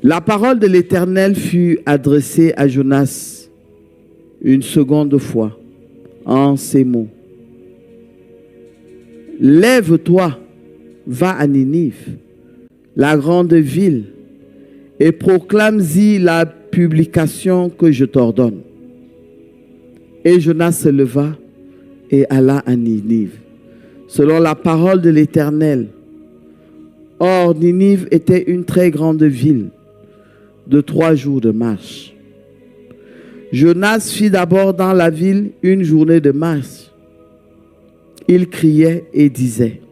La parole de l'Éternel fut adressée à Jonas une seconde fois en ces mots. Lève-toi, va à Ninive, la grande ville, et proclame-y la publication que je t'ordonne. Et Jonas se leva et alla à Ninive, selon la parole de l'Éternel. Or, Ninive était une très grande ville, de 3 jours de marche. Jonas fit d'abord dans la ville une journée de marche. Il criait et disait,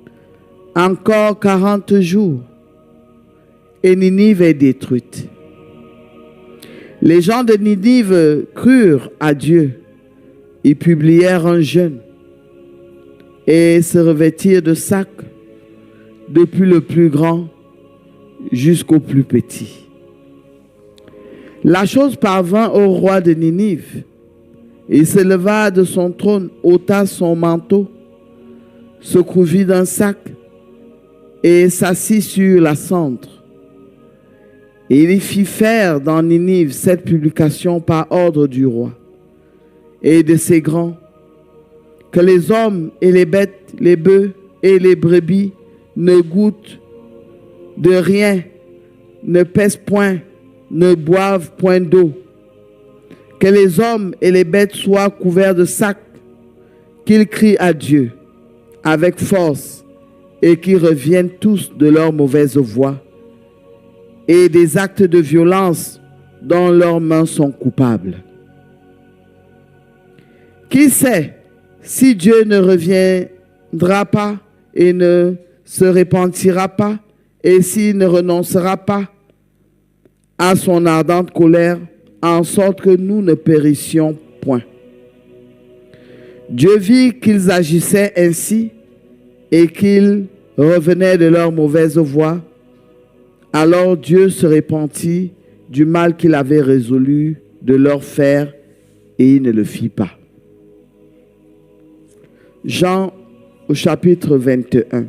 « Encore 40 jours, et Ninive est détruite. » Les gens de Ninive crurent à Dieu. Ils publièrent un jeûne et se revêtirent de sacs, depuis le plus grand jusqu'au plus petit. La chose parvint au roi de Ninive. Il se leva de son trône, ôta son manteau, se couvrit d'un sac et s'assit sur la cendre. Et il fit faire dans Ninive cette publication par ordre du roi et de ses grands, que les hommes et les bêtes, les bœufs et les brebis ne goûtent de rien, ne pèsent point, ne boivent point d'eau, que les hommes et les bêtes soient couverts de sacs, qu'ils crient à Dieu avec force et qu'ils reviennent tous de leur mauvaise voie et des actes de violence dont leurs mains sont coupables. Qui sait si Dieu ne reviendra pas et ne se repentira pas, et s'il ne renoncera pas à son ardente colère, en sorte que nous ne périssions point. Dieu vit qu'ils agissaient ainsi et qu'ils revenaient de leur mauvaise voie. Alors Dieu se repentit du mal qu'il avait résolu de leur faire, et il ne le fit pas. Jean au chapitre 21.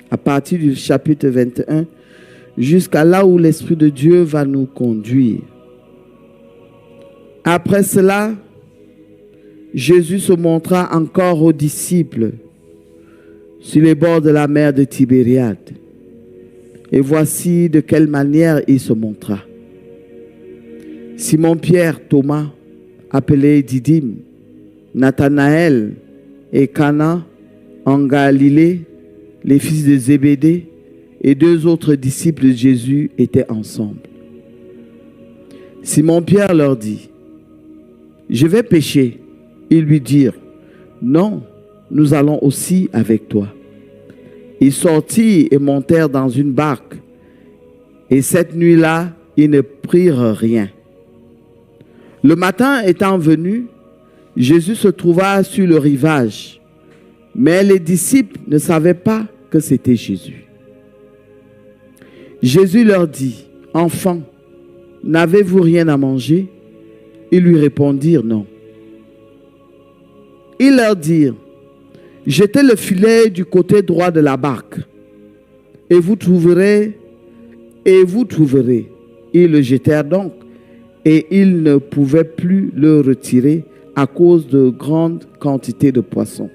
À partir du chapitre 21, jusqu'à là où l'Esprit de Dieu va nous conduire. Après cela, Jésus se montra encore aux disciples sur les bords de la mer de Tibériade. Et voici de quelle manière il se montra. Simon-Pierre, Thomas, appelé Didyme, Nathanaël et Cana en Galilée, les fils de Zébédée, et 2 autres disciples de Jésus étaient ensemble. Simon-Pierre leur dit, « Je vais pêcher. » Ils lui dirent, « Non, nous allons aussi avec toi. » Ils sortirent et montèrent dans une barque, et cette nuit-là, ils ne prirent rien. Le matin étant venu, Jésus se trouva sur le rivage, mais les disciples ne savaient pas que c'était Jésus. Jésus leur dit, « Enfants, n'avez-vous rien à manger ?» Ils lui répondirent, « Non. » Ils leur dirent, « Jetez le filet du côté droit de la barque, et vous trouverez. » Ils le jetèrent donc, et ils ne pouvaient plus le retirer à cause de grandes quantités de poissons.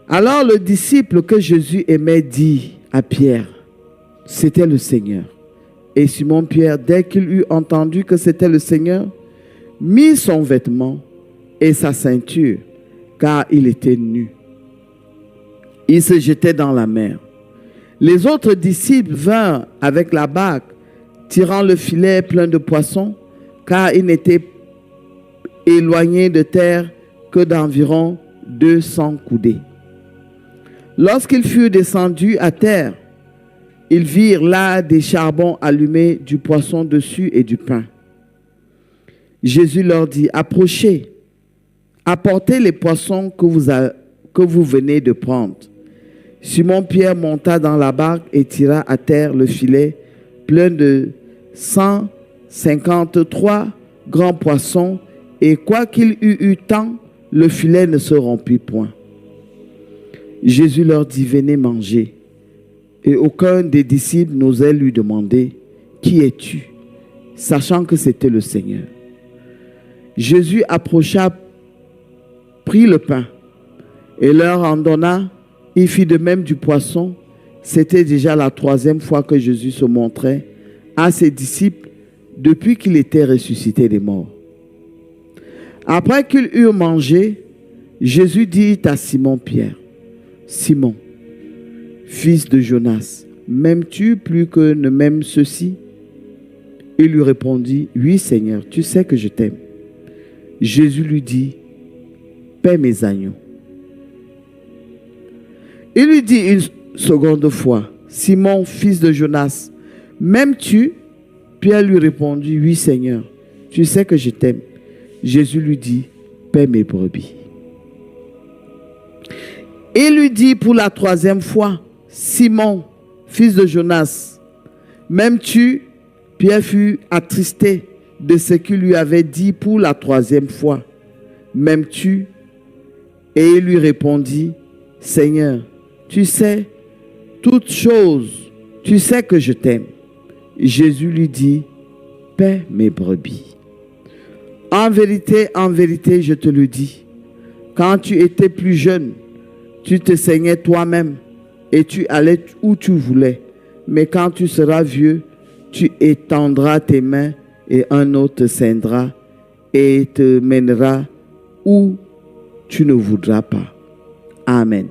Alors le disciple que Jésus aimait dit à Pierre, « C'était le Seigneur. » Et Simon-Pierre, dès qu'il eut entendu que c'était le Seigneur, mit son vêtement et sa ceinture, car il était nu. Il se jetait dans la mer. Les autres disciples vinrent avec la barque, tirant le filet plein de poissons, car ils n'étaient éloignés de terre que d'environ 200 coudées. Lorsqu'ils furent descendus à terre, ils virent là des charbons allumés, du poisson dessus et du pain. Jésus leur dit, « Approchez, apportez les poissons que vous venez de prendre. » Simon-Pierre monta dans la barque et tira à terre le filet plein de 153 grands poissons, et quoiqu'il eût eu tant, le filet ne se rompit point. Jésus leur dit, « Venez manger. » Et aucun des disciples n'osait lui demander « Qui es-tu ?» sachant que c'était le Seigneur. Jésus approcha, prit le pain et leur en donna. Il fit de même du poisson. C'était déjà la 3e fois que Jésus se montrait à ses disciples depuis qu'il était ressuscité des morts. Après qu'ils eurent mangé, Jésus dit à Simon-Pierre, « Simon, fils de Jonas, m'aimes-tu plus que ne m'aiment ceux-ci » Il lui répondit, « Oui, Seigneur, tu sais que je t'aime. » Jésus lui dit, « Paie mes agneaux. » Il lui dit une seconde fois, « Simon, fils de Jonas, m'aimes-tu » Pierre lui répondit, « Oui, Seigneur, tu sais que je t'aime. » Jésus lui dit, « Paie mes brebis. » Il lui dit pour la 3e fois, « Simon, fils de Jonas, m'aimes-tu » Pierre fut attristé de ce qu'il lui avait dit pour la 3e fois. « M'aimes-tu » Et il lui répondit, « Seigneur, tu sais toutes choses, tu sais que je t'aime. » Jésus lui dit, « Paie mes brebis. En vérité, je te le dis, quand tu étais plus jeune, tu te saignais toi-même et tu allais où tu voulais. Mais quand tu seras vieux, tu étendras tes mains et un autre te ceindra et te mènera où tu ne voudras pas. » Amen.